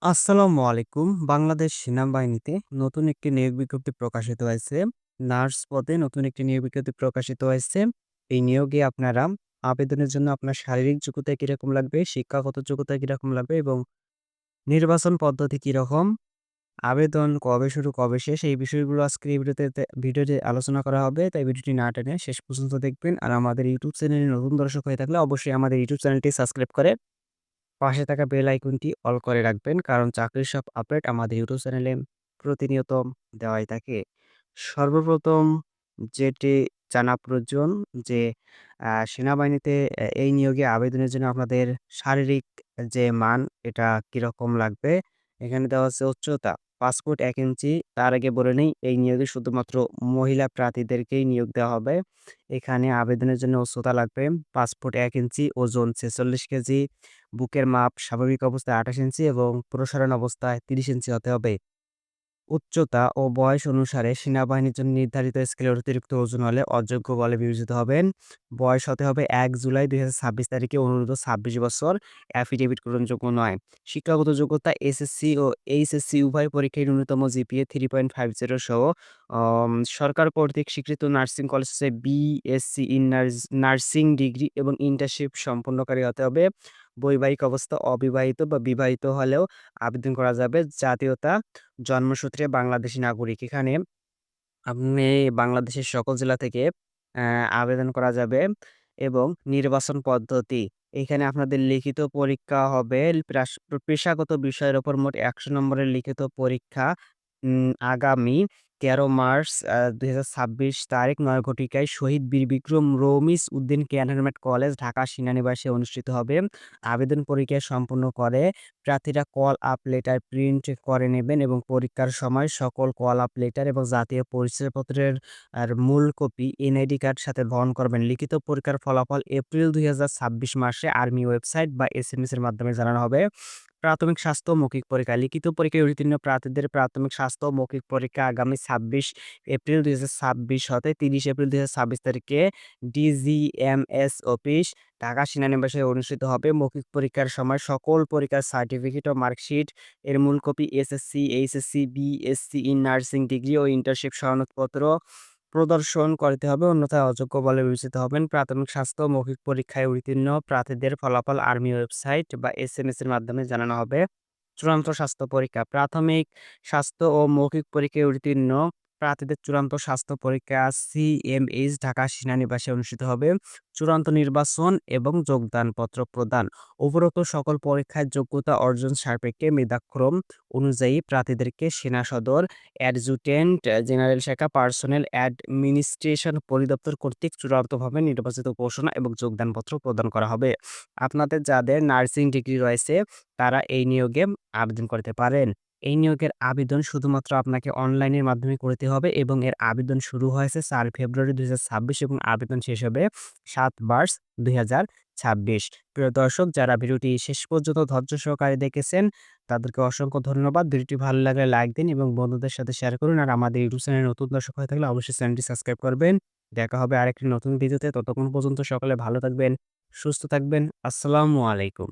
আসসালামু আলাইকুম। বাংলাদেশ সেনাবাহিনীতে নতুন একটি নিয়োগ বিজ্ঞপ্তি প্রকাশিত হয়েছে। নার্স পদে নতুন একটি নিয়োগ বিজ্ঞপ্তি প্রকাশিত হয়েছে। এই নিয়োগে আপনারা আবেদনের জন্য আপনার শারীরিক যোগ্যতা কিরকম লাগবে, শিক্ষাগত যোগ্যতা কিরকম লাগবে এবং নির্বাচন পদ্ধতি কিরকম, আবেদন কবে শুরু, কবে শেষ এই বিষয়গুলো আজকের এই ভিডিওতে আলোচনা করা হবে। তাই ভিডিওটি না টেনে শেষ পর্যন্ত দেখবেন। আর আমাদের ইউটিউব চ্যানেলে নতুন দর্শক হয়ে থাকলে অবশ্যই আমাদের ইউটিউব চ্যানেলটি সাবস্ক্রাইব করে পাশে থাকা বেল আইকনটি অল করে রাখবেন। কারণ চাকরির সব আপডেট আমাদের ইউটিউব চ্যানেলে প্রতিনিয়ত দেওয়াই থাকে। সর্বপ্রথম যেটি জানা প্রয়োজন যে সেনাবাহিনীতে এই নিয়োগে আবেদনের জন্য আপনাদের শারীরিক যে মান এটা কিরকম লাগবে? এখানে দেওয়া আছে উচ্চতা ৫ ফুট ১ ইঞ্চি। তার আগে বলে নেই এই নিয়োগে শুধুমাত্র মহিলা প্রার্থীদেরকেই নিয়োগ দেওয়া হবে। এখানে আবেদনের জন্য উচ্চতা লাগবে ৫ ফুট ১ ইঞ্চি, ওজন ৪৬ কেজি, বুকের মাপ স্বাভাবিক অবস্থায় ২৮ ইঞ্চি এবং প্রসারণ অবস্থায় ৩০ ইঞ্চি হতে হবে। উচ্চতা ও বয়স অনুসারে সেনাবাহিনীর জন্য নির্ধারিত স্কেলের অতিরিক্ত ওজন হলে অযোগ্য বলে বিবেচিত হবেন। বয়স হতে হবে ১ জুলাই ২০২৬ তারিখে অনুরোধ ২৬ বছর। অ্যাফিডেভিট গ্রহণযোগ্য নয়। শিক্ষাগত যোগ্যতা এসএসসি ও এইচএসসি উভয় পরীক্ষায় ন্যূনতম জিপিএ 3.50 সহ সরকার কর্তৃক স্বীকৃত নার্সিং কলেজ হচ্ছে বিএসসি ইন নার্সিং ডিগ্রি এবং ইন্টার্নশিপ সম্পন্নকারী হতে হবে। বৈবাহিক অবস্থা অবিবাহিত বা বিবাহিত হলেও আবেদন করা যাবে। জাতীয়তা জন্মসূত্রে বাংলাদেশী নাগরিক। এখানে আপনি বাংলাদেশের সকল জেলা থেকে আবেদন করা যাবে এবং নির্বাচন পদ্ধতি। এখানে আপনাদের লিখিত পরীক্ষা হবে। পেশাগত বিষয়ের উপর মোট ১০০ নম্বরের লিখিত পরীক্ষা আগামী ১৩ মার্চ ২০২৬ তারিখ ৯ ঘটিকায় শহীদ বীর বিক্রম রমিজ উদ্দিন ক্যান্টনমেন্ট কলেজ, ঢাকা সেনানিবাসে অনুষ্ঠিত হবে। আবেদন প্রক্রিয়া সম্পূর্ণ করে প্রার্থীরা কল আপ লেটার প্রিন্ট করে নেবেন এবং পরীক্ষার সময় সকল কল আপ লেটার এবং জাতীয় পরিচয়পত্রের মূল কপি এনআইডি কার্ড সাথে বহন করবেন। লিখিত পরীক্ষার ফলাফল এপ্রিল ২০২৬ মাসে আর্মি ওয়েবসাইট বা এসএমএস এর মাধ্যমে জানানো হবে। প্রাথমিক স্বাস্থ্য মৌখিক পরীক্ষা। লিখিত পরীক্ষায় উত্তীর্ণ প্রার্থীদের প্রাথমিক স্বাস্থ্য মৌখিক পরীক্ষা আগামী ২৬ এপ্রিল ২০২৬ হতে ৩০ এপ্রিল ২০২৬ তারিখে ডিজিএমএস অফিস, ঢাকা সেনানিবাসে অনুষ্ঠিত হবে। মৌখিক পরীক্ষার সময় সকল পরীক্ষার সার্টিফিকেট ও মার্কশিট এর মূল copy SSC, HSC, BSc in nursing degree ও ইন্টার্নশিপ সনদপত্র প্রদর্শন করতে হবে, অন্যথায় অযোগ্য বলে বিবেচিত হবেন। প্রাথমিক স্বাস্থ্য মৌখিক পরীক্ষায় উত্তীর্ণ প্রার্থীদের ফলাফল আর্মি ওয়েবসাইট বা এসএমএস এর মাধ্যমে জানানো হবে। চূড়ান্ত স্বাস্থ্য পরীক্ষা। প্রাথমিক স্বাস্থ্য ও মৌখিক পরীক্ষায় উত্তীর্ণ প্রার্থীদের চূড়ান্ত স্বাস্থ্য পরীক্ষা সিএমএইচ ঢাকা সেনানিবাসে অনুষ্ঠিত হবে। চূড়ান্ত নির্বাচন এবং যোগদানপত্র প্রদান। উপরোক্ত সকল পরীক্ষায় যোগ্যতা অর্জন সাপেক্ষে মেধাক্রম অনুযায়ী প্রার্থীদেরকে সেনা সদর অ্যাডজুটেন্ট জেনারেল শাখা পার্সোনেল অ্যাডমিনিস্ট্রেশন পরিদপ্তর কর্তৃক চূড়ান্তভাবে নির্বাচিত ঘোষণা এবং যোগদানপত্র প্রদান করা হবে। আপনাদের যাদের নার্সিং ডিগ্রি রয়েছে তারা এই নিয়োগে আবেদন করতে পারেন। এই নিয়োগের আবেদন শুধুমাত্র আপনাকে অনলাইনের মাধ্যমে করতে হবে এবং এর আবেদন শুরু হয়েছে ৪ ফেব্রুয়ারি ২০২৬ এবং আবেদন শেষ হবে ৭ মার্চ ২০২৬। প্রিয় দর্শক, যারা ভিডিওটি শেষ পর্যন্ত ধৈর্য সহকারে দেখেছেন তাদেরকে অসংখ্য ধন্যবাদ। ভিডিওটি ভালো লাগলে লাইক দিন এবং বন্ধুদের সাথে শেয়ার করুন। আর আমাদের ইউটিউব চ্যানেলে নতুন দর্শক হয়ে থাকলে অবশ্যই চ্যানেলটি সাবস্ক্রাইব করবেন। দেখা হবে আরেকটি নতুন ভিডিওতে। ততক্ষণ পর্যন্ত সকলে ভালো থাকবেন, সুস্থ থাকবেন। আসসালামু আলাইকুম।